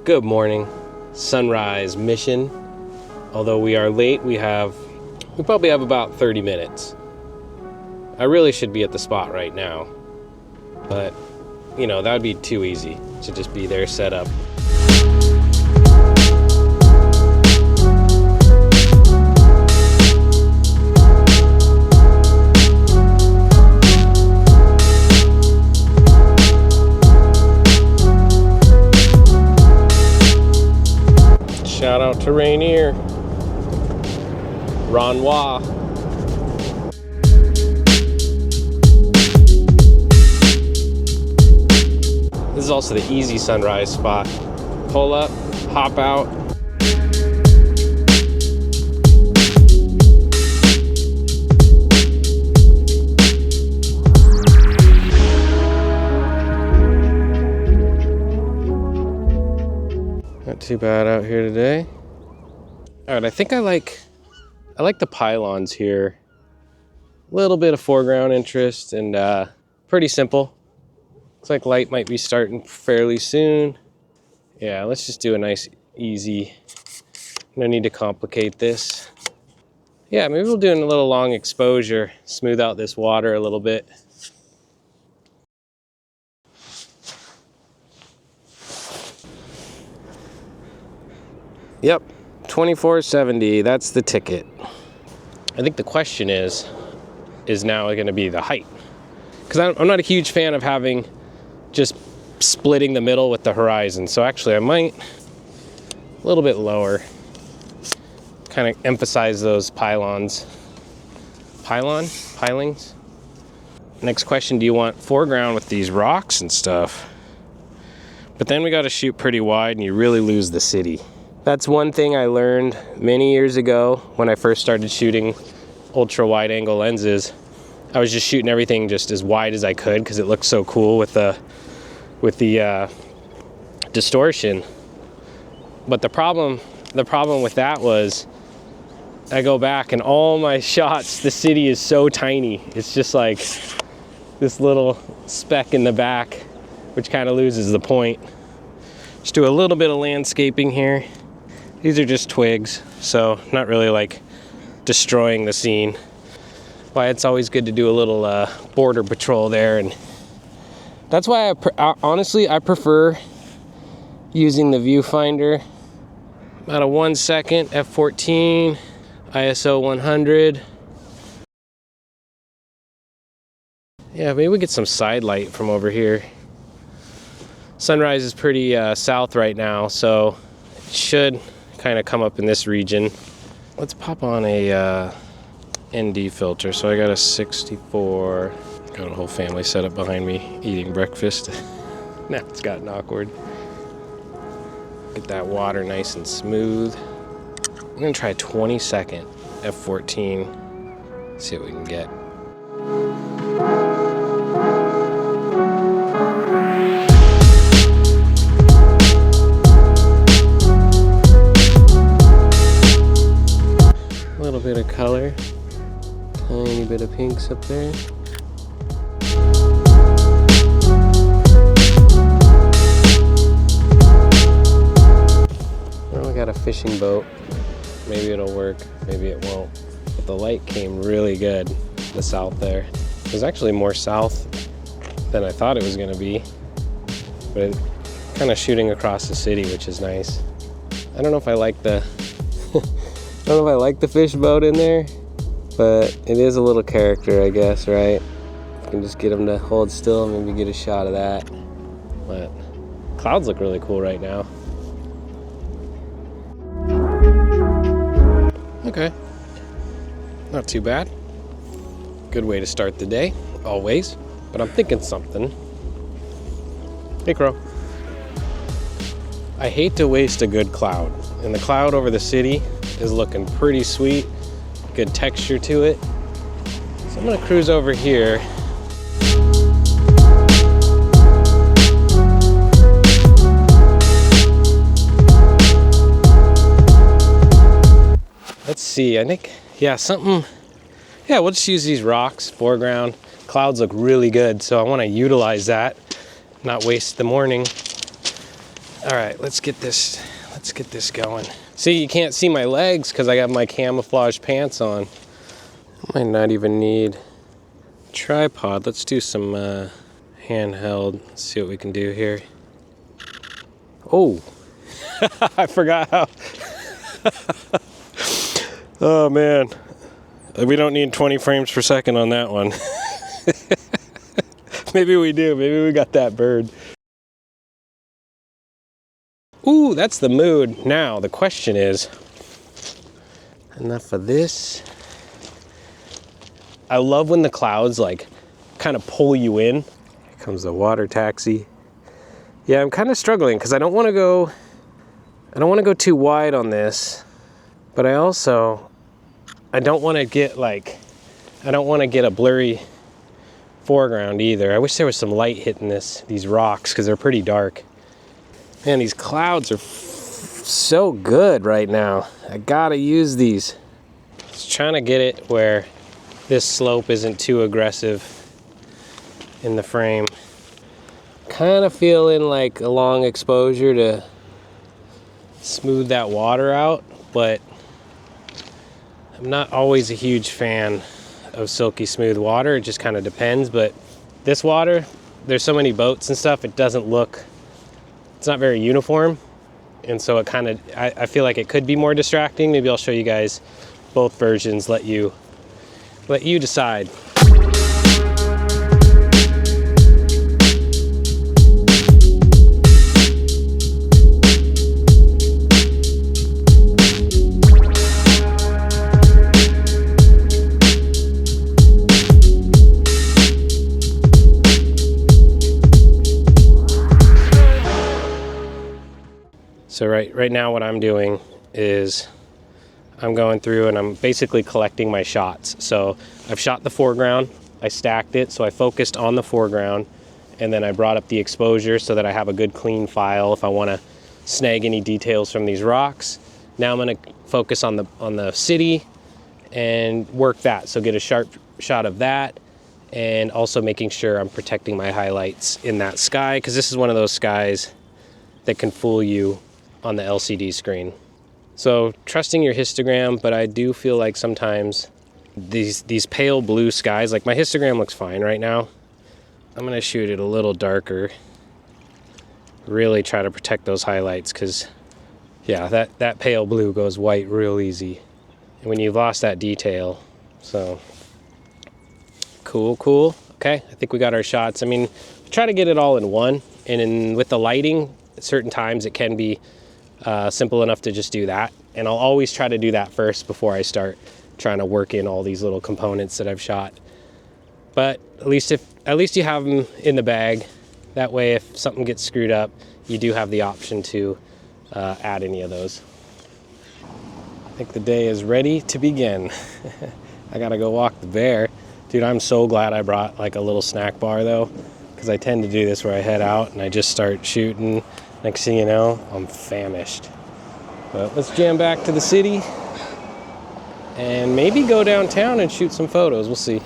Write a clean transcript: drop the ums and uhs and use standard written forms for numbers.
Good morning. Sunrise mission. Although we are late, we probably have about 30 minutes. I really should be at the spot right now, but you know, that would be too easy to just be there set up. Shout out to Rainier, Renoir. This is also the easy sunrise spot. Pull up, hop out. Not too bad out here today. All right, I think I like the pylons here. A little bit of foreground interest and pretty simple. Looks like light might be starting fairly soon. Yeah, let's just do a nice, easy, no need to complicate this. Yeah, maybe we'll do a little long exposure, smooth out this water a little bit. Yep, 2470, that's the ticket. I think the question is now going to be the height. Because I'm not a huge fan of having just splitting the middle with the horizon. So actually I might a little bit lower, kind of emphasize those pilings. Next question, do you want foreground with these rocks and stuff? But then we got to shoot pretty wide and you really lose the city. That's one thing I learned many years ago when I first started shooting ultra wide angle lenses. I was just shooting everything just as wide as I could because it looked so cool with the distortion. But the problem with that was I go back and all my shots, the city is so tiny. It's just like this little speck in the back, which kind of loses the point. Just do a little bit of landscaping here. These are just twigs, so not really like destroying the scene. Why it's always good to do a little border patrol there, and that's why honestly I prefer using the viewfinder. About a 1 second f14, ISO 100. Yeah, maybe we get some side light from over here. Sunrise is pretty south right now, so it should kind of come up in this region. Let's pop on a ND filter. So I got a 64. Got a whole family set up behind me eating breakfast. Now it's gotten awkward. Get that water nice and smooth. I'm gonna try a 20-second f14. See what we can get. A little bit of color. Tiny bit of pinks up there. Well, we got a fishing boat. Maybe it'll work, maybe it won't. But the light came really good, the south there. It was actually more south than I thought it was gonna be. But it kind of shooting across the city, which is nice. I don't know if I like the I don't know if I like the fish boat in there, but it is a little character, I guess, right? You can just get them to hold still and maybe get a shot of that. But clouds look really cool right now. Okay, not too bad. Good way to start the day, always. But I'm thinking something. Hey, Crow. I hate to waste a good cloud, and the cloud over the city is looking pretty sweet. Good texture to it. So I'm gonna cruise over here. Let's see, I think, yeah, we'll just use these rocks, foreground. Clouds look really good, so I wanna utilize that, not waste the morning. All right, let's get this going. See, you can't see my legs because I got my camouflage pants on. Might not even need a tripod. Let's do some handheld. Let's see what we can do here. Oh, I forgot how. Oh man, we don't need 20 frames per second on that one. Maybe we do. Maybe we got that bird. Ooh, that's the mood. Now, the question is, enough of this. I love when the clouds like kind of pull you in. Here comes the water taxi. Yeah, I'm kind of struggling because I don't want to go too wide on this, but I don't want to get a blurry foreground either. I wish there was some light hitting these rocks because they're pretty dark. Man, these clouds are so good right now. I gotta use these. Just trying to get it where this slope isn't too aggressive in the frame. Kind of feeling like a long exposure to smooth that water out, but I'm not always a huge fan of silky smooth water. It just kind of depends, but this water, there's so many boats and stuff, it's not very uniform, and so I feel like it could be more distracting. Maybe I'll show you guys both versions, let you decide. So right now what I'm doing is I'm going through and I'm basically collecting my shots. So I've shot the foreground, I stacked it, so I focused on the foreground, and then I brought up the exposure so that I have a good clean file if I want to snag any details from these rocks. Now I'm going to focus on the city and work that, so get a sharp shot of that, and also making sure I'm protecting my highlights in that sky, because this is one of those skies that can fool you on the LCD screen. So trusting your histogram, but I do feel like sometimes these pale blue skies, like my histogram looks fine right now. I'm gonna shoot it a little darker. Really try to protect those highlights, because yeah, that pale blue goes white real easy. And when you've lost that detail, so cool. Okay, I think we got our shots. I mean, try to get it all in one, and with the lighting, at certain times it can be simple enough to just do that, and I'll always try to do that first before I start trying to work in all these little components that I've shot. But at least you have them in the bag. That way, if something gets screwed up, you do have the option to add any of those. I think the day is ready to begin. I gotta go walk the bear. Dude, I'm so glad I brought like a little snack bar though, because I tend to do this where I head out and I just start shooting. Next thing you know, I'm famished. But let's jam back to the city and maybe go downtown and shoot some photos. We'll see.